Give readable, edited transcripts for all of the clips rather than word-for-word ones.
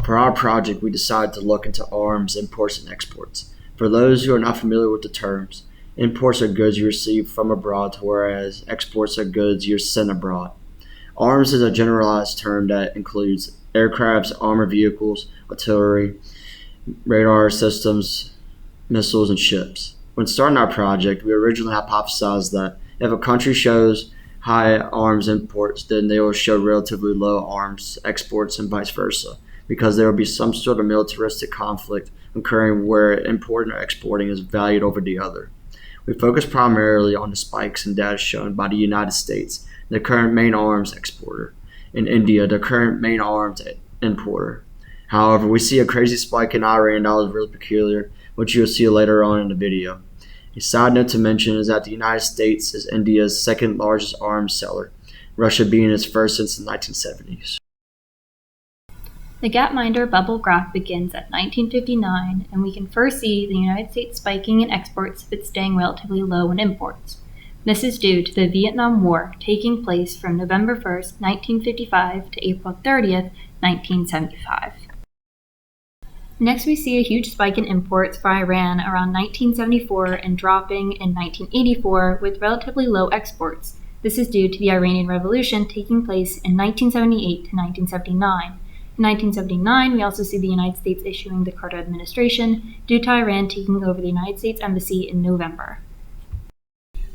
For our project, we decided to look into arms imports and exports. For those who are not familiar with the terms, imports are goods you receive from abroad, whereas exports are goods you're sent abroad. Arms is a generalized term that includes aircrafts, armored vehicles, artillery, radar systems, missiles, and ships. When starting our project, we originally hypothesized that if a country shows high arms imports, then they will show relatively low arms exports and vice versa, because there will be some sort of militaristic conflict occurring where importing or exporting is valued over the other. We focus primarily on the spikes in data shown by the United States, the current main arms exporter, and India, the current main arms importer. However, we see a crazy spike in Iran that was really peculiar, which you'll see later on in the video. A side note to mention is that the United States is India's second largest arms seller, Russia being its first since the 1970s. The Gapminder bubble graph begins at 1959, and we can first see the United States spiking in exports but staying relatively low in imports. This is due to the Vietnam War taking place from November 1st, 1955 to April 30th, 1975. Next, we see a huge spike in imports for Iran around 1974 and dropping in 1984 with relatively low exports. This is due to the Iranian Revolution taking place in 1978 to 1979. In 1979, we also see the United States issuing the Carter administration due to Iran taking over the United States Embassy in November.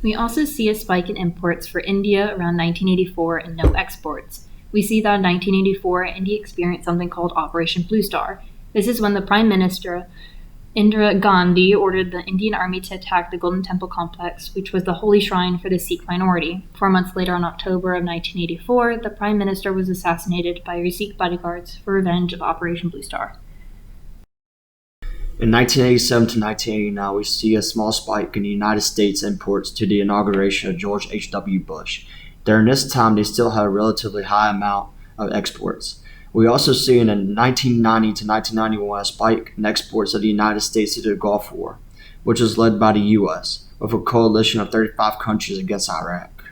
We also see a spike in imports for India around 1984 and no exports. We see that in 1984, India experienced something called Operation Blue Star. This is when the Prime Minister, Indira Gandhi, ordered the Indian Army to attack the Golden Temple complex, which was the holy shrine for the Sikh minority. 4 months later, in October of 1984, the Prime Minister was assassinated by his Sikh bodyguards for revenge of Operation Blue Star. In 1987 to 1989, we see a small spike in the United States imports to the inauguration of George H.W. Bush. During this time, they still had a relatively high amount of exports. We also see in 1990 to 1991 a spike in exports of the United States to the Gulf War, which was led by the U.S., with a coalition of 35 countries against Iraq.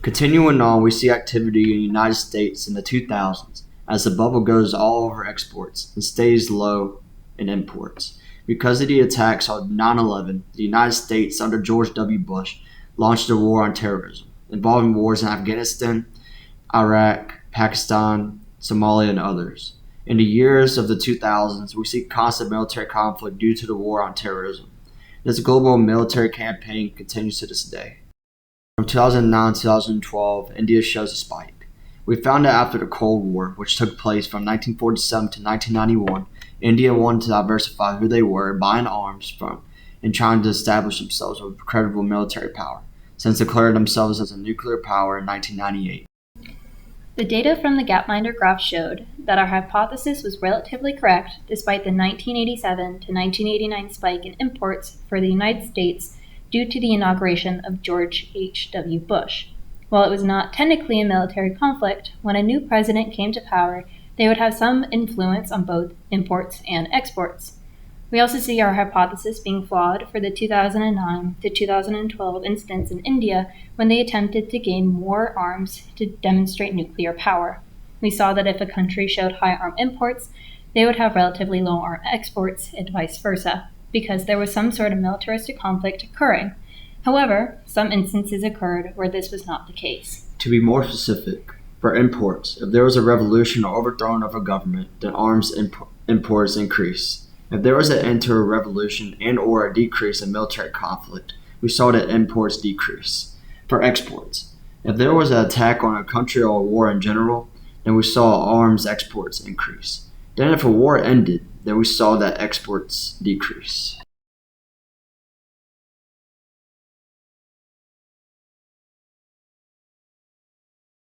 Continuing on, we see activity in the United States in the 2000s as the bubble goes all over exports and stays low in imports. Because of the attacks on 9/11, the United States under George W. Bush launched a war on terrorism, involving wars in Afghanistan, Iraq, Pakistan, Somalia, and others. In the years of the 2000s, we see constant military conflict due to the war on terrorism. This global military campaign continues to this day. From 2009 to 2012, India shows a spike. We found that after the Cold War, which took place from 1947 to 1991, India wanted to diversify who they were buying arms from and trying to establish themselves with credible military power, since declaring themselves as a nuclear power in 1998. The data from the Gapminder graph showed that our hypothesis was relatively correct despite the 1987 to 1989 spike in imports for the United States due to the inauguration of George H.W. Bush. While it was not technically a military conflict, when a new president came to power, they would have some influence on both imports and exports. We also see our hypothesis being flawed for the 2009 to 2012 instance in India when they attempted to gain more arms to demonstrate nuclear power. We saw that if a country showed high arm imports, they would have relatively low arm exports and vice versa, because there was some sort of militaristic conflict occurring. However, some instances occurred where this was not the case. To be more specific, for imports, if there was a revolution or overthrow of a government, then arms imports increase. If there was an end to a revolution and or a decrease in military conflict, we saw that imports decrease. For exports, if there was an attack on a country or a war in general, then we saw arms exports increase. Then if a war ended, then we saw that exports decrease.